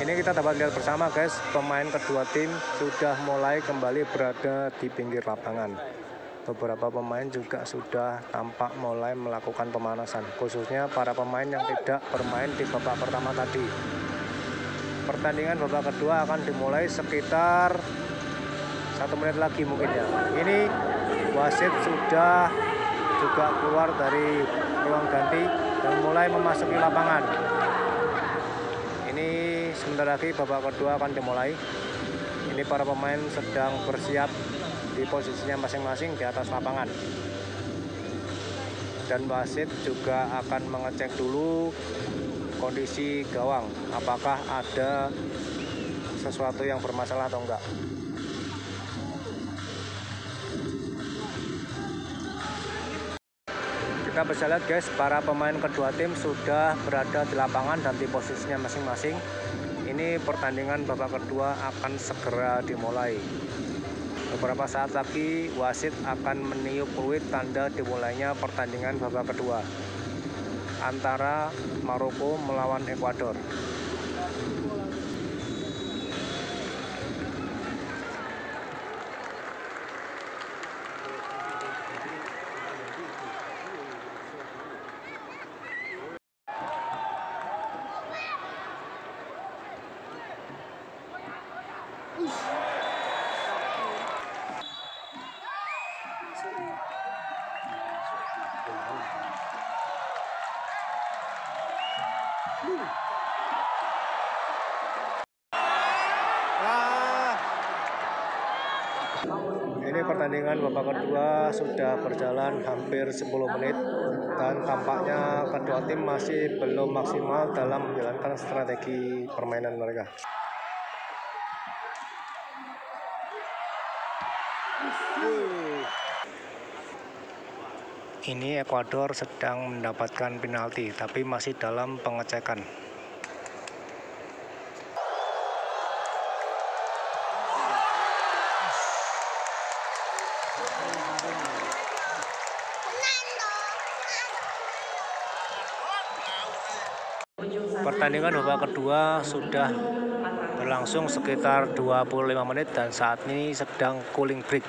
Ini kita dapat lihat bersama guys, pemain kedua tim sudah mulai kembali berada di pinggir lapangan. Beberapa pemain juga sudah tampak mulai melakukan pemanasan, khususnya para pemain yang tidak bermain di babak pertama tadi. Pertandingan babak kedua akan dimulai sekitar 1 menit lagi mungkin ya. Ini wasit sudah juga keluar dari ruang ganti dan mulai memasuki lapangan. Ini sebentar lagi babak kedua akan dimulai. Ini para pemain sedang bersiap di posisinya masing-masing di atas lapangan. Dan wasit juga akan mengecek dulu kondisi gawang, apakah ada sesuatu yang bermasalah atau enggak. Kita bisa lihat guys, para pemain kedua tim sudah berada di lapangan dan di posisinya masing-masing. Ini pertandingan babak kedua akan segera dimulai. Beberapa saat lagi wasit akan meniup peluit tanda dimulainya pertandingan babak kedua antara Maroko melawan Ekuador. Ini pertandingan babak kedua sudah berjalan hampir 10 menit dan tampaknya kedua tim masih belum maksimal dalam menjalankan strategi permainan mereka. Ini Ekuador sedang mendapatkan penalti tapi masih dalam pengecekan. Pertandingan babak kedua sudah berlangsung sekitar 25 menit dan saat ini sedang cooling break.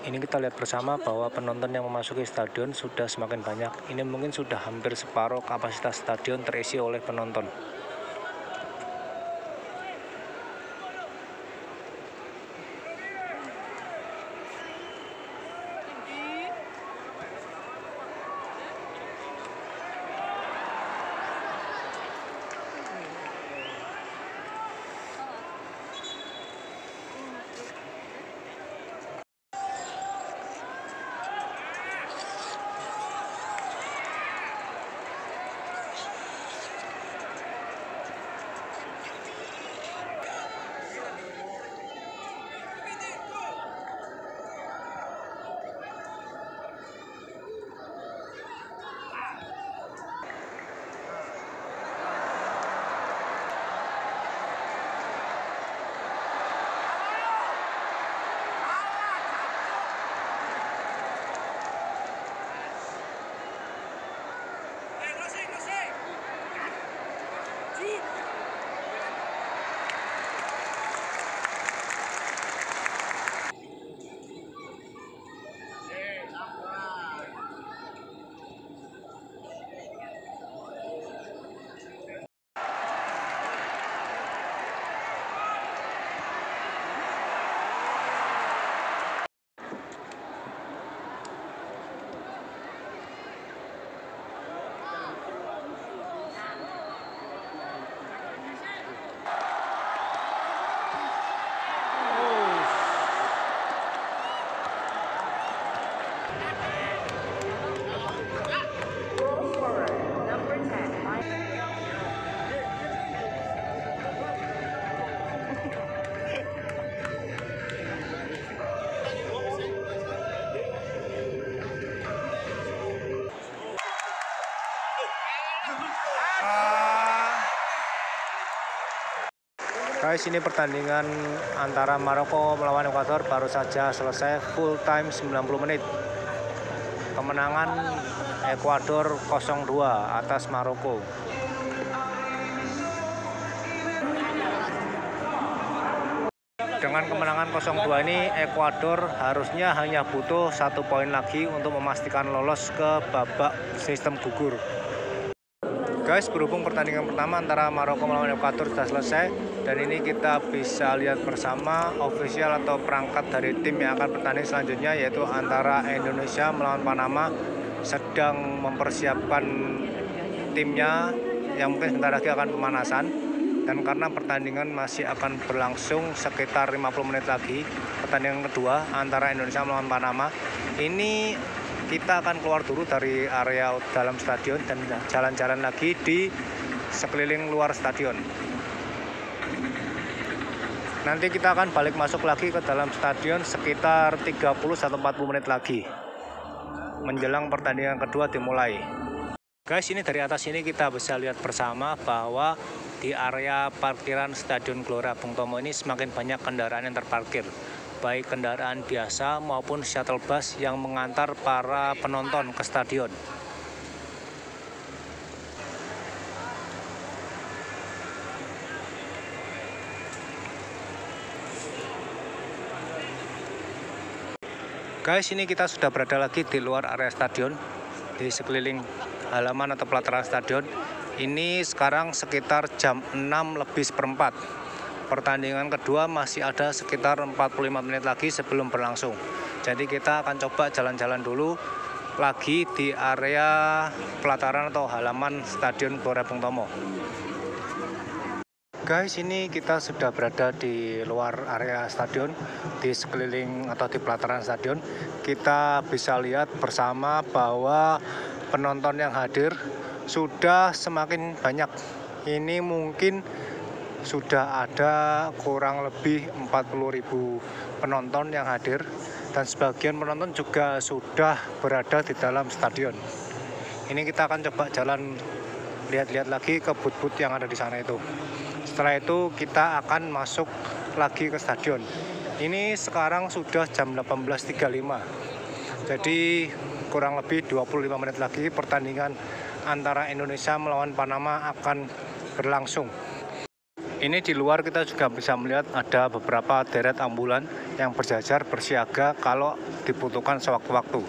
Ini kita lihat bersama bahwa penonton yang memasuki stadion sudah semakin banyak. Ini mungkin sudah hampir separuh kapasitas stadion terisi oleh penonton. Guys, ini pertandingan antara Maroko melawan Ekuador baru saja selesai full time 90 menit. Kemenangan Ekuador 0-2 atas Maroko. Dengan kemenangan 0-2 ini, Ekuador harusnya hanya butuh 1 poin lagi untuk memastikan lolos ke babak sistem gugur. Guys, berhubung pertandingan pertama antara Maroko melawan Ekuador sudah selesai, dan ini kita bisa lihat bersama official atau perangkat dari tim yang akan bertanding selanjutnya, yaitu antara Indonesia melawan Panama, sedang mempersiapkan timnya yang mungkin sebentar lagi akan pemanasan. Dan karena pertandingan masih akan berlangsung sekitar 50 menit lagi, pertandingan kedua antara Indonesia melawan Panama, ini kita akan keluar dulu dari area dalam stadion dan jalan-jalan lagi di sekeliling luar stadion. Nanti kita akan balik masuk lagi ke dalam stadion sekitar 30-40 menit lagi menjelang pertandingan kedua dimulai. Guys, ini dari atas ini kita bisa lihat bersama bahwa di area parkiran Stadion Gelora Bung Tomo ini semakin banyak kendaraan yang terparkir, baik kendaraan biasa maupun shuttle bus yang mengantar para penonton ke stadion. Guys, ini kita sudah berada lagi di luar area stadion, di sekeliling halaman atau pelataran stadion. Ini sekarang sekitar jam 6:04. Pertandingan kedua masih ada sekitar 45 menit lagi sebelum berlangsung. Jadi kita akan coba jalan-jalan dulu lagi di area pelataran atau halaman Stadion Gelora Bung Tomo. Guys, ini kita sudah berada di luar area stadion, di sekeliling atau di pelataran stadion. Kita bisa lihat bersama bahwa penonton yang hadir sudah semakin banyak. Ini mungkin sudah ada kurang lebih 40.000 penonton yang hadir, dan sebagian penonton juga sudah berada di dalam stadion. Ini kita akan coba jalan lihat-lihat lagi ke booth-booth yang ada di sana itu. Setelah itu kita akan masuk lagi ke stadion. Ini sekarang sudah jam 18.35. Jadi kurang lebih 25 menit lagi pertandingan antara Indonesia melawan Panama akan berlangsung. Ini di luar kita juga bisa melihat ada beberapa deret ambulan yang berjajar bersiaga kalau dibutuhkan sewaktu-waktu.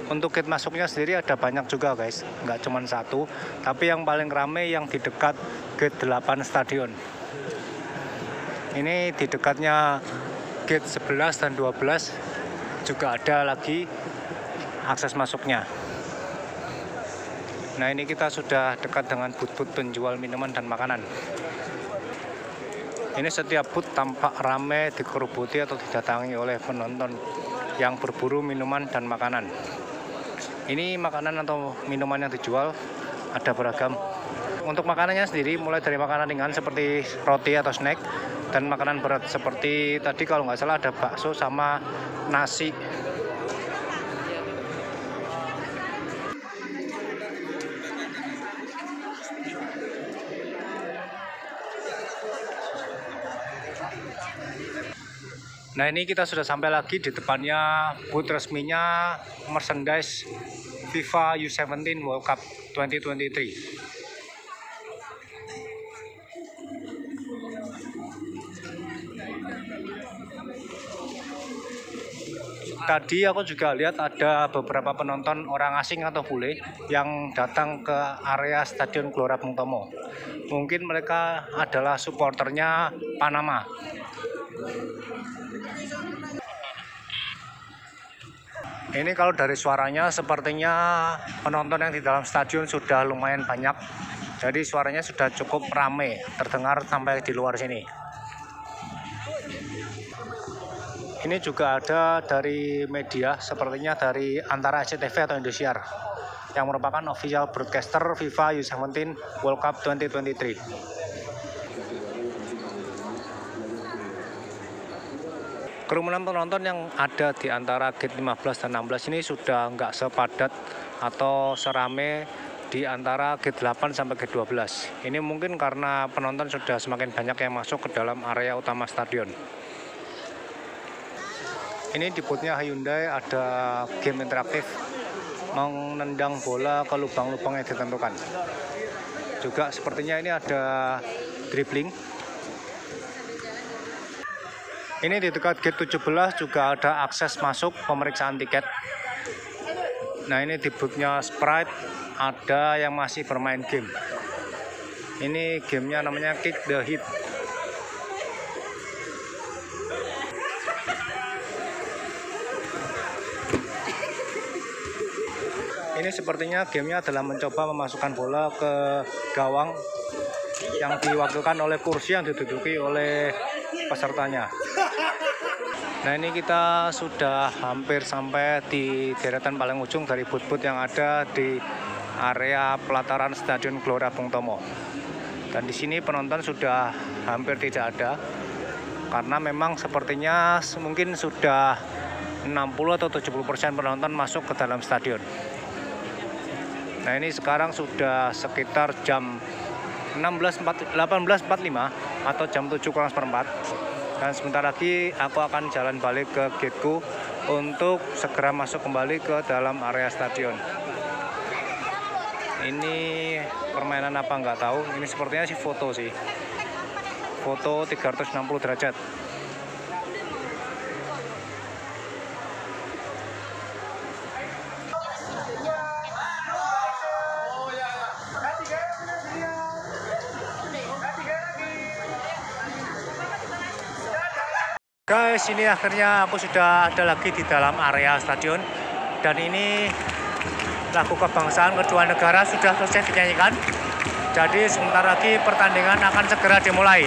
Untuk gate masuknya sendiri ada banyak juga guys, nggak cuma satu, tapi yang paling ramai yang di dekat gate 8 stadion. Ini di dekatnya gate 11 dan 12 juga ada lagi akses masuknya. Nah, ini kita sudah dekat dengan booth-booth penjual minuman dan makanan. Ini setiap booth tampak ramai dikerubuti atau didatangi oleh penonton yang berburu minuman dan makanan. Ini makanan atau minuman yang dijual ada beragam. Untuk makanannya sendiri mulai dari makanan ringan seperti roti atau snack, dan makanan berat seperti tadi kalau nggak salah ada bakso sama nasi. Nah, ini kita sudah sampai lagi di depannya booth resminya merchandise FIFA U17 World Cup 2023. Tadi aku juga lihat ada beberapa penonton orang asing atau bule yang datang ke area Stadion Gelora Bung Tomo. Mungkin mereka adalah supporternya Panama. Ini kalau dari suaranya sepertinya penonton yang di dalam stadion sudah lumayan banyak. Jadi suaranya sudah cukup ramai, terdengar sampai di luar sini. Ini juga ada dari media, sepertinya dari antara SCTV atau Indosiar, yang merupakan official broadcaster FIFA U17 World Cup 2023. Kerumunan penonton yang ada di antara gate 15 dan 16 ini sudah nggak sepadat atau serame di antara gate 8 sampai gate 12. Ini mungkin karena penonton sudah semakin banyak yang masuk ke dalam area utama stadion. Ini di boothnya Hyundai ada game interaktif menendang bola ke lubang-lubang yang ditentukan. Juga sepertinya ini ada dribbling. Ini di dekat gate 17 juga ada akses masuk pemeriksaan tiket. Nah, ini di boothnya Sprite ada yang masih bermain game. Ini gamenya namanya Kick the Hit. Ini sepertinya gamenya adalah mencoba memasukkan bola ke gawang yang diwakilkan oleh kursi yang diduduki oleh pesertanya. Nah, ini kita sudah hampir sampai di deretan paling ujung dari booth-booth yang ada di area pelataran Stadion Gelora Bung Tomo. Dan di sini penonton sudah hampir tidak ada karena memang sepertinya mungkin sudah 60 atau 70% penonton masuk ke dalam stadion. Nah, ini sekarang sudah sekitar jam 18.45 atau jam 7:04. Dan sebentar lagi aku akan jalan balik ke gateku untuk segera masuk kembali ke dalam area stadion. Ini permainan apa nggak tahu. Ini sepertinya sih foto sih. Foto 360 derajat. Guys, ini akhirnya aku sudah ada lagi di dalam area stadion. Dan ini lagu kebangsaan kedua negara sudah selesai dinyanyikan. Jadi sebentar lagi pertandingan akan segera dimulai.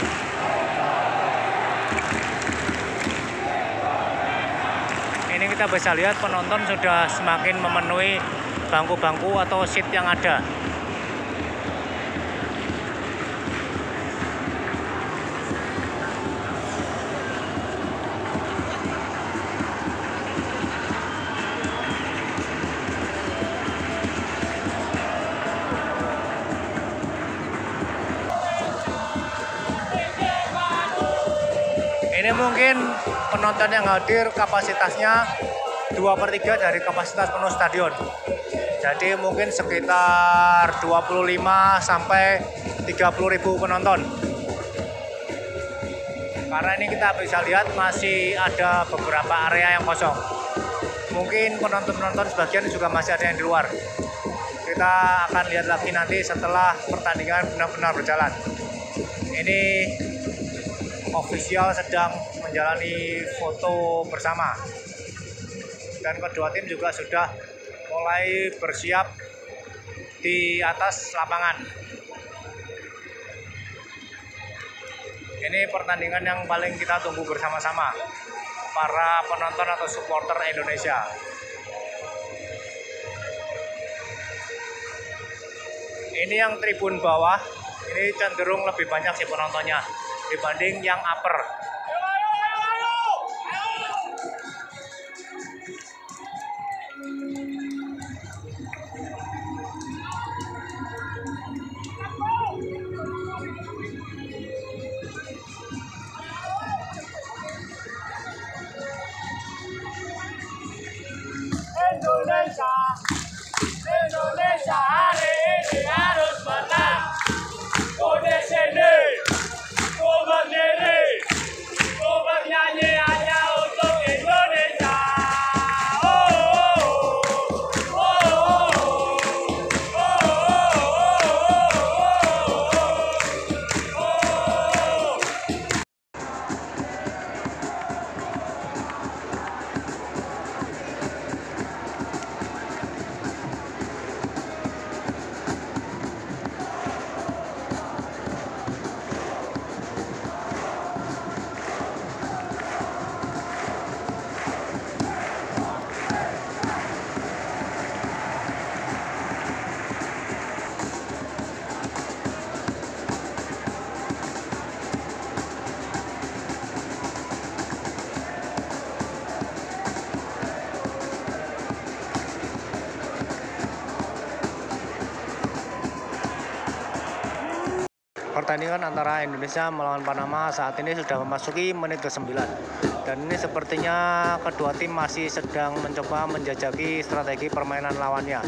Ini kita bisa lihat penonton sudah semakin memenuhi bangku-bangku atau seat yang ada. Ini mungkin penonton yang hadir kapasitasnya 2/3 dari kapasitas penuh stadion. Jadi mungkin sekitar 25 sampai 30.000 penonton. Karena ini kita bisa lihat masih ada beberapa area yang kosong. Mungkin penonton-penonton sebagian juga masih ada yang di luar. Kita akan lihat lagi nanti setelah pertandingan benar-benar berjalan. Ini ofisial sedang menjalani foto bersama dan kedua tim juga sudah mulai bersiap di atas lapangan. Ini pertandingan yang paling kita tunggu bersama-sama para penonton atau supporter Indonesia. Ini yang tribun bawah, ini cenderung lebih banyak sih penontonnya dibanding yang upper. Indonesia hari ini harus menang. Ku di sini, ku berdiri, ku bernyanyi hanya untuk Indonesia. Pertandingan antara Indonesia melawan Panama saat ini sudah memasuki menit ke-9. Dan ini sepertinya kedua tim masih sedang mencoba menjajaki strategi permainan lawannya.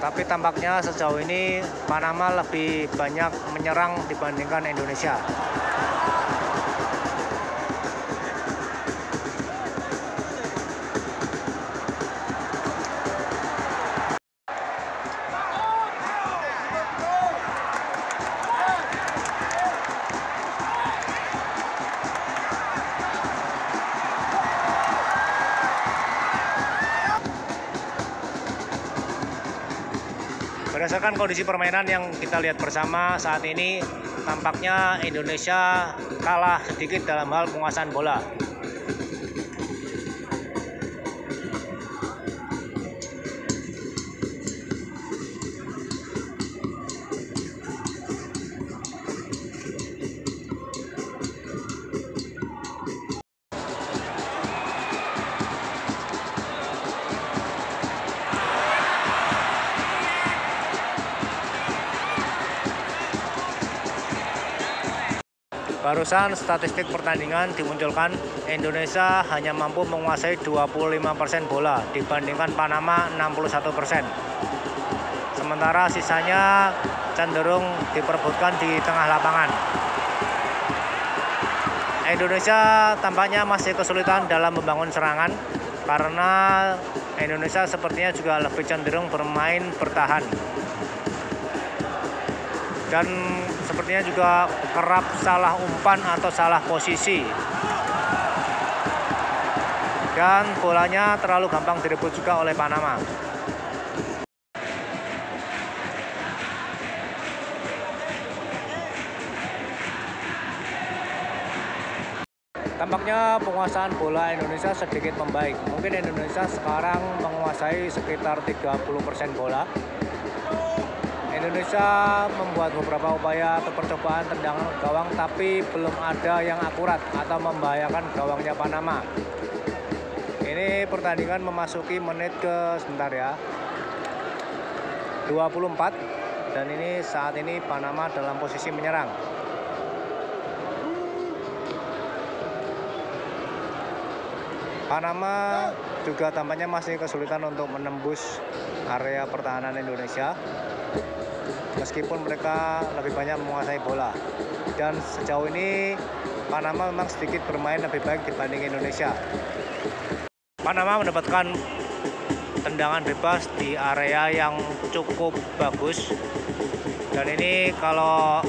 Tapi tampaknya sejauh ini Panama lebih banyak menyerang dibandingkan Indonesia. Berdasarkan kondisi permainan yang kita lihat bersama saat ini, tampaknya Indonesia kalah sedikit dalam hal penguasaan bola. Barusan statistik pertandingan dimunculkan, Indonesia hanya mampu menguasai 25% bola dibandingkan Panama 61%. Sementara sisanya cenderung diperebutkan di tengah lapangan. Indonesia tampaknya masih kesulitan dalam membangun serangan karena Indonesia sepertinya juga lebih cenderung bermain bertahan. Dan sepertinya juga kerap salah umpan atau salah posisi. Dan bolanya terlalu gampang direbut juga oleh Panama. Tampaknya penguasaan bola Indonesia sedikit membaik. Mungkin Indonesia sekarang menguasai sekitar 30% bola. Indonesia membuat beberapa upaya atau percobaan tendangan gawang, tapi belum ada yang akurat atau membahayakan gawangnya Panama. Ini pertandingan memasuki menit ke sebentar ya, 24, dan ini saat ini Panama dalam posisi menyerang. Panama juga tampaknya masih kesulitan untuk menembus area pertahanan Indonesia, meskipun mereka lebih banyak menguasai bola. Dan sejauh ini Panama memang sedikit bermain lebih baik dibanding Indonesia. Panama mendapatkan tendangan bebas di area yang cukup bagus. Dan ini kalau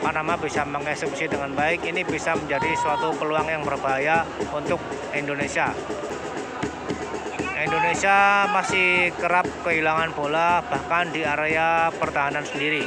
Panama bisa mengeksekusi dengan baik, ini bisa menjadi suatu peluang yang berbahaya untuk Indonesia. Indonesia masih kerap kehilangan bola bahkan di area pertahanan sendiri.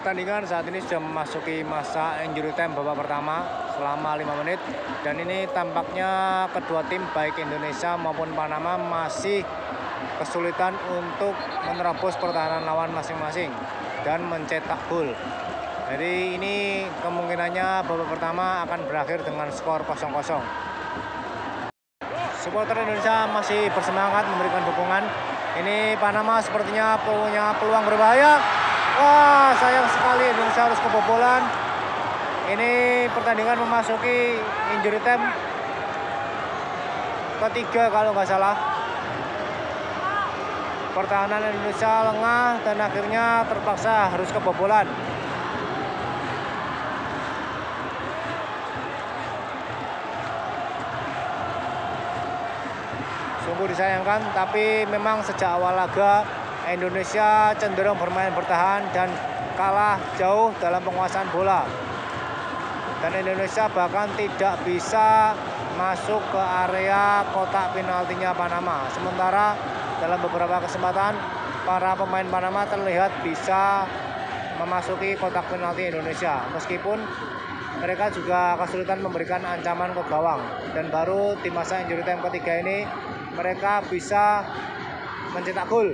Pertandingan saat ini sudah memasuki masa injury time babak pertama selama 5 menit, dan ini tampaknya kedua tim baik Indonesia maupun Panama masih kesulitan untuk menerobos pertahanan lawan masing-masing dan mencetak gol. Jadi ini kemungkinannya babak pertama akan berakhir dengan skor 0-0. Supporter Indonesia masih bersemangat memberikan dukungan. Ini Panama sepertinya punya peluang berbahaya. Wah, sayang sekali Indonesia harus kebobolan. Ini pertandingan memasuki injury time ketiga kalau nggak salah. Pertahanan Indonesia lengah dan akhirnya terpaksa harus kebobolan. Sungguh disayangkan, tapi memang sejak awal laga Indonesia cenderung bermain bertahan dan kalah jauh dalam penguasaan bola. dan Indonesia bahkan tidak bisa masuk ke area kotak penaltinya Panama. Sementara dalam beberapa kesempatan para pemain Panama terlihat bisa memasuki kotak penalti Indonesia, meskipun mereka juga kesulitan memberikan ancaman ke gawang. Dan baru di masa injury time ketiga ini mereka bisa mencetak gol.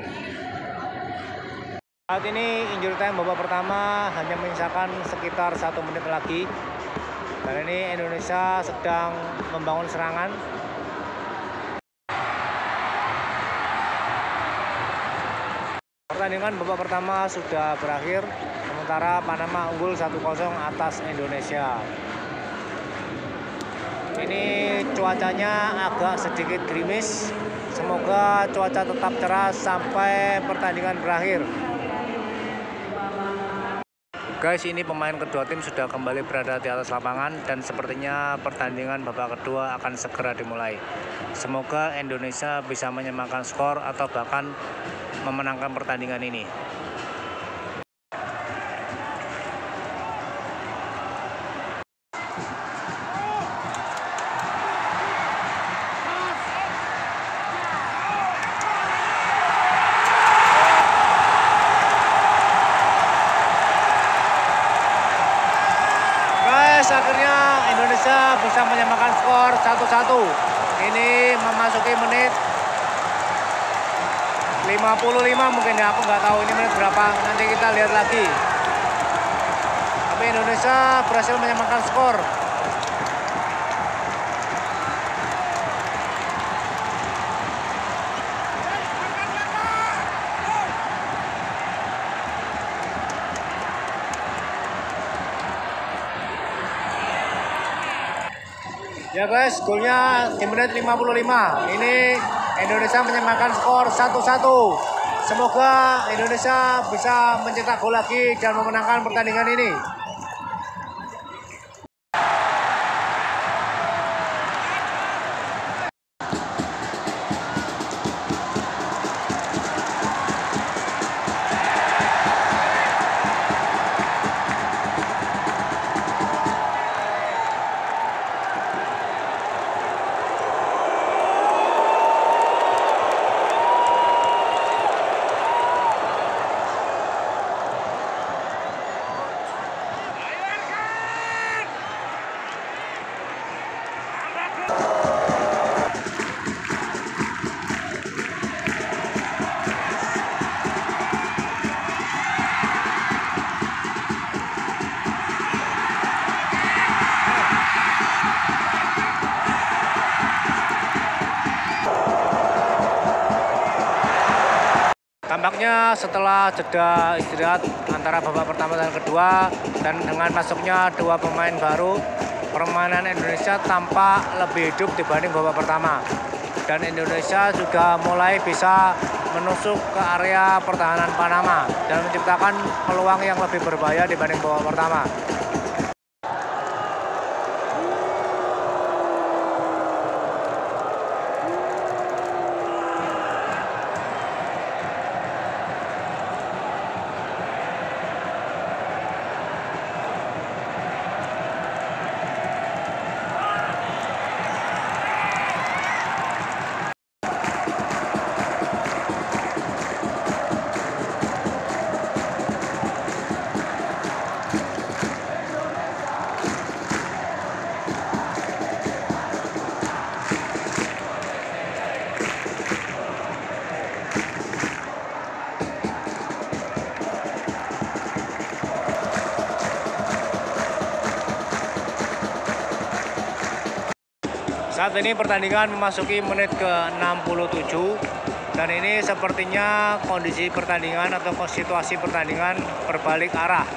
Saat ini injury time babak pertama hanya menyisakan sekitar 1 menit lagi. Dan ini Indonesia sedang membangun serangan. Pertandingan babak pertama sudah berakhir, sementara Panama unggul 1-0 atas Indonesia. Ini cuacanya agak sedikit gerimis. Semoga cuaca tetap cerah sampai pertandingan berakhir. Guys, ini pemain kedua tim sudah kembali berada di atas lapangan dan sepertinya pertandingan babak kedua akan segera dimulai. Semoga Indonesia bisa menyamakan skor atau bahkan memenangkan pertandingan ini. Akhirnya Indonesia bisa menyamakan skor 1-1. Ini memasuki menit 55 mungkin ya, aku nggak tahu ini menit berapa, nanti kita lihat lagi. Tapi Indonesia berhasil menyamakan skor. Ya guys, golnya di menit 55. Ini Indonesia menyamakan skor 1-1. Semoga Indonesia bisa mencetak gol lagi dan memenangkan pertandingan ini. Tampaknya setelah jeda istirahat antara babak pertama dan kedua, dan dengan masuknya dua pemain baru, permainan Indonesia tampak lebih hidup dibanding babak pertama. Dan Indonesia juga mulai bisa menusuk ke area pertahanan Panama dan menciptakan peluang yang lebih berbahaya dibanding babak pertama. Saat ini pertandingan memasuki menit ke-67 dan ini sepertinya kondisi pertandingan atau situasi pertandingan berbalik arah,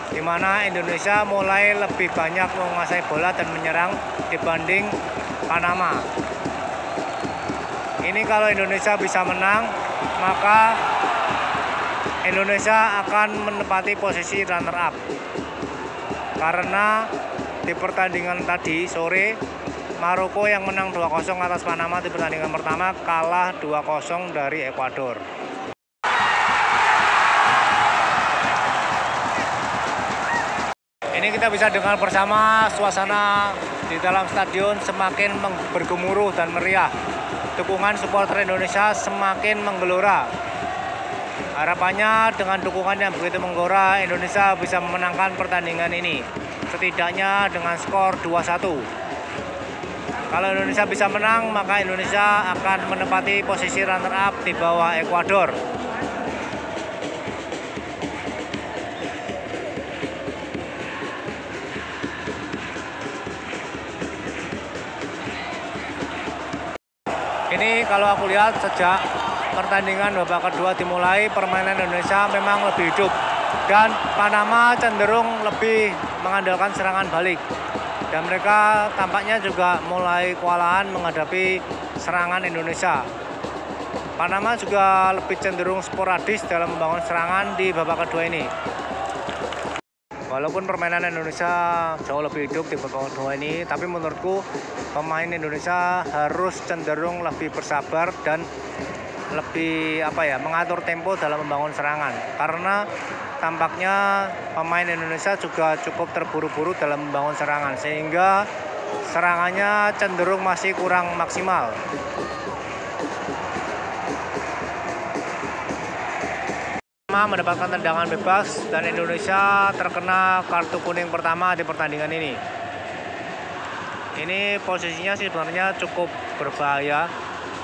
di mana Indonesia mulai lebih banyak menguasai bola dan menyerang dibanding Panama. Ini kalau Indonesia bisa menang, maka Indonesia akan menempati posisi runner up. Karena di pertandingan tadi sore, Maroko yang menang 2-0 atas Panama di pertandingan pertama kalah 2-0 dari Ekuador. Ini Ini kita bisa dengar bersama suasana di dalam stadion semakin bergemuruh dan meriah. Dukungan supporter Indonesia semakin menggelora. Harapannya dengan dukungan yang begitu menggora, Indonesia bisa memenangkan pertandingan ini. Setidaknya dengan skor 2-1. Kalau Indonesia bisa menang, maka Indonesia akan menempati posisi runner-up di bawah Ekuador. Ini kalau aku lihat sejak pertandingan babak kedua dimulai, permainan Indonesia memang lebih hidup. Dan Panama cenderung lebih mengandalkan serangan balik. Dan mereka tampaknya juga mulai kewalahan menghadapi serangan Indonesia. Panama juga lebih cenderung sporadis dalam membangun serangan di babak kedua ini. Walaupun permainan Indonesia jauh lebih hidup di babak kedua ini, tapi menurutku pemain Indonesia harus cenderung lebih bersabar dan lebih mengatur tempo dalam membangun serangan. Karena tampaknya pemain Indonesia juga cukup terburu-buru dalam membangun serangan, sehingga serangannya cenderung masih kurang maksimal. Mendapatkan tendangan bebas dan Indonesia terkena kartu kuning pertama di pertandingan ini. Ini posisinya sih sebenarnya cukup berbahaya.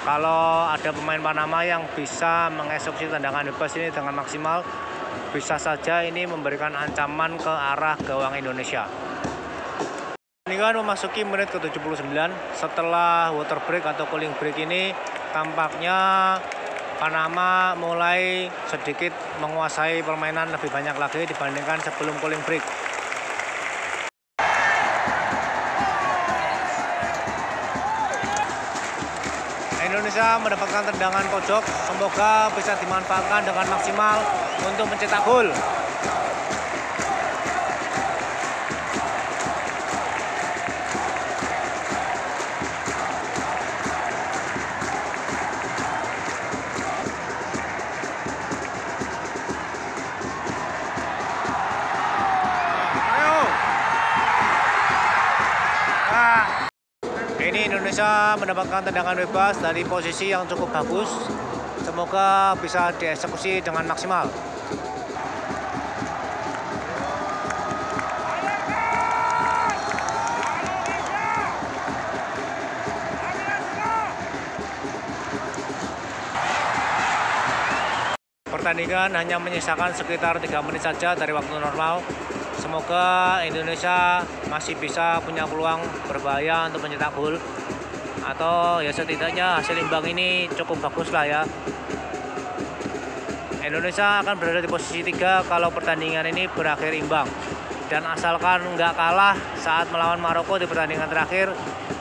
Kalau ada pemain Panama yang bisa mengeksekusi tendangan bebas ini dengan maksimal, bisa saja ini memberikan ancaman ke arah gawang Indonesia. Pertandingan memasuki menit ke-79. Setelah water break atau cooling break ini, tampaknya Panama mulai sedikit menguasai permainan lebih banyak lagi dibandingkan sebelum cooling break. Indonesia mendapatkan tendangan pojok, semoga bisa dimanfaatkan dengan maksimal untuk mencetak gol. Ini Indonesia mendapatkan tendangan bebas dari posisi yang cukup bagus. Semoga bisa dieksekusi dengan maksimal. Pertandingan hanya menyisakan sekitar 3 menit saja dari waktu normal. Semoga Indonesia masih bisa punya peluang berbahaya untuk mencetak gol, atau ya setidaknya hasil imbang ini cukup bagus lah ya. Indonesia akan berada di posisi 3 kalau pertandingan ini berakhir imbang. Dan asalkan nggak kalah saat melawan Maroko di pertandingan terakhir,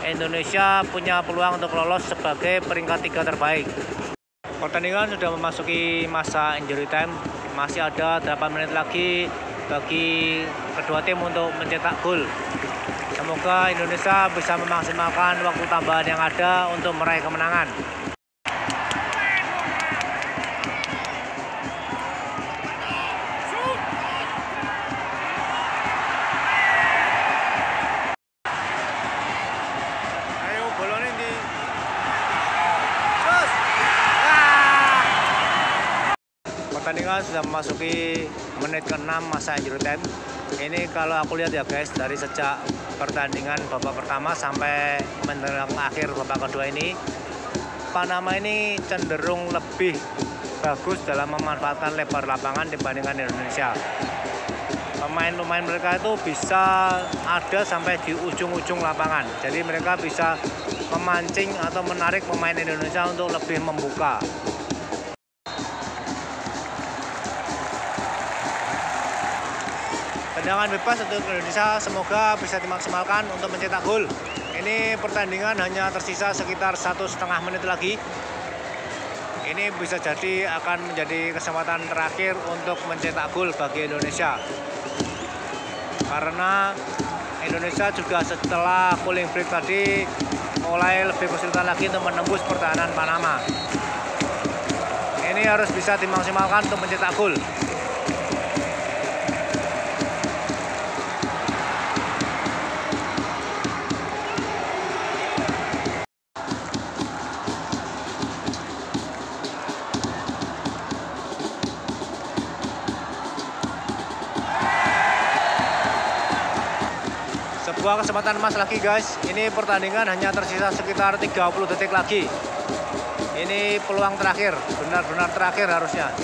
Indonesia punya peluang untuk lolos sebagai peringkat 3 terbaik. Pertandingan sudah memasuki masa injury time, masih ada 8 menit lagi bagi kedua tim untuk mencetak gol. Semoga Indonesia bisa memaksimalkan waktu tambahan yang ada untuk meraih kemenangan. Ayo bolone ndi. Pertandingan sudah memasuki menit ke-6 masa injury time. Ini kalau aku lihat ya guys, dari sejak pertandingan babak pertama sampai menjelang akhir babak kedua ini, Panama ini cenderung lebih bagus dalam memanfaatkan lebar lapangan dibandingkan Indonesia. Pemain-pemain mereka itu bisa ada sampai di ujung-ujung lapangan. Jadi mereka bisa memancing atau menarik pemain Indonesia untuk lebih membuka. Tendangan bebas untuk Indonesia semoga bisa dimaksimalkan untuk mencetak gol. Ini pertandingan hanya tersisa sekitar 1,5 menit lagi. Ini bisa jadi akan menjadi kesempatan terakhir untuk mencetak gol bagi Indonesia. Karena Indonesia juga setelah cooling break tadi mulai lebih kesulitan lagi untuk menembus pertahanan Panama. Ini harus bisa dimaksimalkan untuk mencetak gol. Dua kesempatan emas lagi guys. Ini pertandingan hanya tersisa sekitar 30 detik lagi. Ini peluang terakhir, benar-benar terakhir harusnya.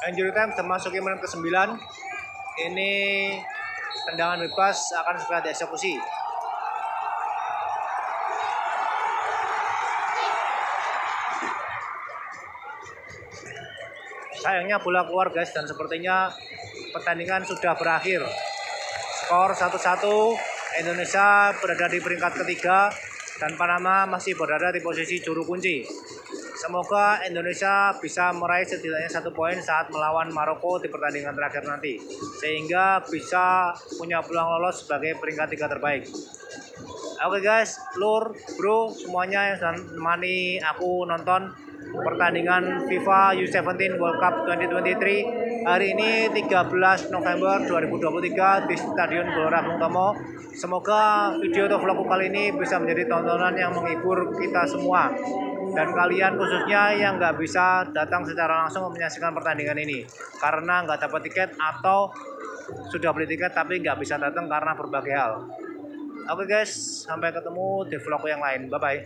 Injury time termasuki menit ke-9. Ini tendangan bebas akan segera dieksekusi. Sayangnya bola keluar guys, dan sepertinya pertandingan sudah berakhir. Skor 1-1, Indonesia berada di peringkat ketiga dan Panama masih berada di posisi juru kunci. Semoga Indonesia bisa meraih setidaknya 1 poin saat melawan Maroko di pertandingan terakhir nanti, sehingga bisa punya peluang lolos sebagai peringkat 3 terbaik. Oke guys, Lur, Bro, semuanya yang sudah menemani aku nonton pertandingan FIFA U17 World Cup 2023 hari ini 13 November 2023 di Stadion Gelora Bung Tomo. Semoga video atau vlogku kali ini bisa menjadi tontonan yang menghibur kita semua, dan kalian khususnya yang nggak bisa datang secara langsung menyaksikan pertandingan ini karena nggak dapat tiket atau sudah beli tiket tapi nggak bisa datang karena berbagai hal. Oke guys, sampai ketemu di vlog yang lain. Bye bye.